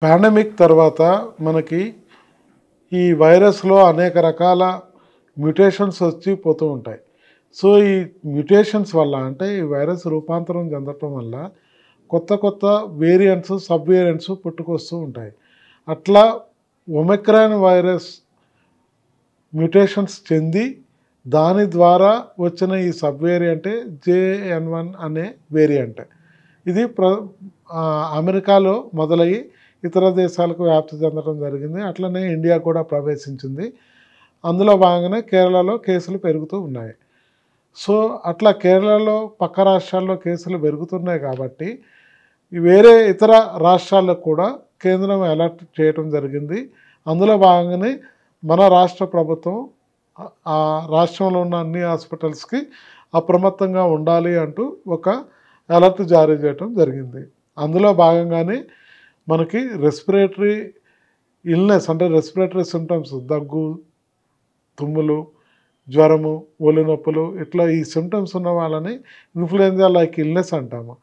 Pandemic తర్వాత మనకి ఈ వైరస్లో అనేక రకాల మ్యుటేషన్స్ వచ్చి పోతూ ఉంటాయి. సో ఈ మ్యుటేషన్స్ వల్ల అంటే ఈ వైరస్ రూపాంతరం చెందటం వల్ల కొత్త కొత్త వేరియంట్స్, సబ్ వేరియంట్స్ పుట్టుకొస్తూ ఉంటాయి. అట్లా ఒమిక్రాన్ వైరస్ మ్యుటేషన్స్ చెంది దాని ద్వారా వచ్చిన ఈ సబ్ వేరియంటే JN1 అనే వేరియంట్. ఇది అమెరికాలో మొదలయ్యి ఇతర దేశాలకు వ్యాప్తి చెందడం జరిగింది. అట్లనే ఇండియా కూడా ప్రవేశించింది. అందులో భాగంగానే కేరళలో కేసులు పెరుగుతూ ఉన్నాయి. సో అట్లా కేరళలో పక్క రాష్ట్రాల్లో కేసులు పెరుగుతున్నాయి కాబట్టి వేరే ఇతర రాష్ట్రాలకు కూడా కేంద్రం అలర్ట్ చేయడం జరిగింది. అందులో భాగంగానే మన రాష్ట్ర ప్రభుత్వం ఆ రాష్ట్రంలో ఉన్న అన్ని హాస్పిటల్స్కి అప్రమత్తంగా ఉండాలి అంటూ ఒక అలర్ట్ జారీ చేయడం జరిగింది. అందులో భాగంగానే మనకి రెస్పిరేటరీ ఇల్నెస్ అంటే రెస్పిరేటరీ సిమ్టమ్స్ దగ్గు, తుమ్ములు, జ్వరము, ఒళ్ళు నొప్పులు ఇట్లా ఈ సిమ్టమ్స్ ఉన్న వాళ్ళని ఇన్ఫ్లుయెంజా లైక్ ఇల్నెస్ అంటాము.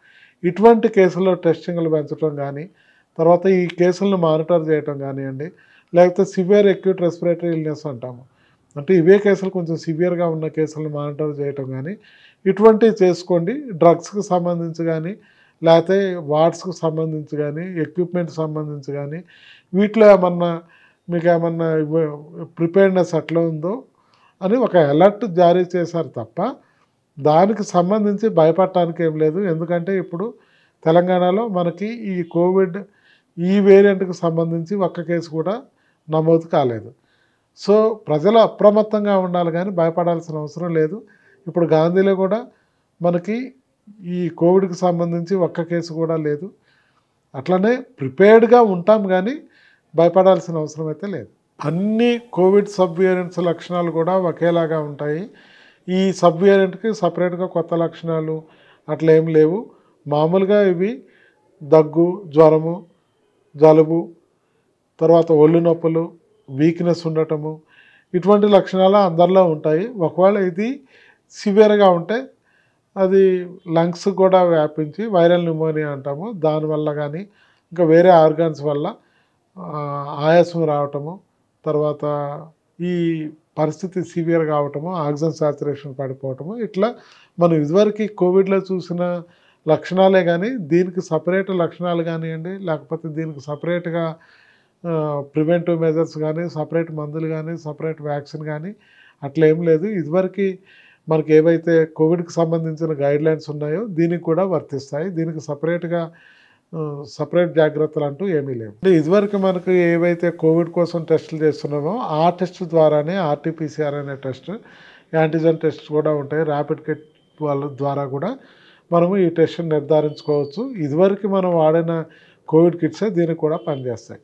ఇటువంటి కేసుల్లో టెస్టింగ్లు పెంచడం కానీ, తర్వాత ఈ కేసులను మానిటర్ చేయటం కానివ్వండి, లేకపోతే సివియర్ అక్యూట్ రెస్పిరేటరీ ఇల్నెస్ అంటాము. అంటే ఇవే కేసులు కొంచెం సివియర్గా ఉన్న కేసులను మానిటర్ చేయటం కానీ ఇటువంటివి చేసుకోండి. డ్రగ్స్కి సంబంధించి కానీ, లేకపోతే వార్డ్స్కి సంబంధించి కానీ, ఎక్విప్మెంట్ సంబంధించి కానీ వీటిలో ఏమన్నా మీకు ఏమన్నా ప్రిపేర్నెస్ అట్లా ఉందో అని ఒక అలర్ట్ జారీ చేశారు తప్ప దానికి సంబంధించి భయపడటానికి ఏం లేదు. ఎందుకంటే ఇప్పుడు తెలంగాణలో మనకి ఈ కోవిడ్ ఈ వేరియంట్కి సంబంధించి ఒక్క కేసు కూడా నమోదు కాలేదు. సో ప్రజలు అప్రమత్తంగా ఉండాలి కానీ భయపడాల్సిన అవసరం లేదు. ఇప్పుడు గాంధీలో కూడా మనకి ఈ కోవిడ్కి సంబంధించి ఒక్క కేసు కూడా లేదు. అట్లనే ప్రిపేర్డ్గా ఉంటాం కానీ భయపడాల్సిన అవసరం అయితే లేదు. అన్ని కోవిడ్ సబ్ వేరియంట్స్ లక్షణాలు కూడా ఒకేలాగా ఉంటాయి. ఈ సబ్ వేరియంట్కి సపరేట్గా కొత్త లక్షణాలు అట్లా ఏం లేవు. మామూలుగా ఇవి దగ్గు, జ్వరము, జలుబు, తర్వాత ఒళ్ళు నొప్పులు, వీక్నెస్ ఉండటము ఇటువంటి లక్షణాలు అందరిలో ఉంటాయి. ఒకవేళ ఇది సివియర్గా ఉంటే అది లంగ్స్ కూడా వ్యాపించి వైరల్ న్యూమోనియా అంటాము. దానివల్ల కానీ ఇంకా వేరే ఆర్గాన్స్ వల్ల ఆయాసం రావటము, తర్వాత ఈ పరిస్థితి సివియర్ కావటము, ఆక్సిజన్ సాచురేషన్ పడిపోవటము ఇట్లా మనం ఇదివరకు కోవిడ్లో చూసిన లక్షణాలే కానీ దీనికి సపరేట్ లక్షణాలు కానివ్వండి, లేకపోతే దీనికి సపరేట్గా ప్రివెంటివ్ మెజర్స్ కానీ, సపరేట్ మందులు కానీ, సపరేట్ వ్యాక్సిన్ కానీ అట్లా ఏం లేదు. ఇదివరకు మనకి ఏవైతే కోవిడ్కి సంబంధించిన గైడ్లైన్స్ ఉన్నాయో దీనికి కూడా వర్తిస్తాయి. దీనికి సపరేట్ జాగ్రత్తలు అంటూ ఏమీ లేవు. అంటే ఇదివరకు మనకు ఏవైతే కోవిడ్ కోసం టెస్టులు చేస్తున్నామో ఆ టెస్ట్ ద్వారానే RT-PCR అనే టెస్ట్, యాంటీజెన్ టెస్ట్ కూడా ఉంటాయి. ర్యాపిడ్ కిట్ వాళ్ళ ద్వారా కూడా మనము ఈ టెస్ట్ని నిర్ధారించుకోవచ్చు. ఇదివరకు మనం వాడిన కోవిడ్ కిట్సే దీనికి కూడా పనిచేస్తాయి.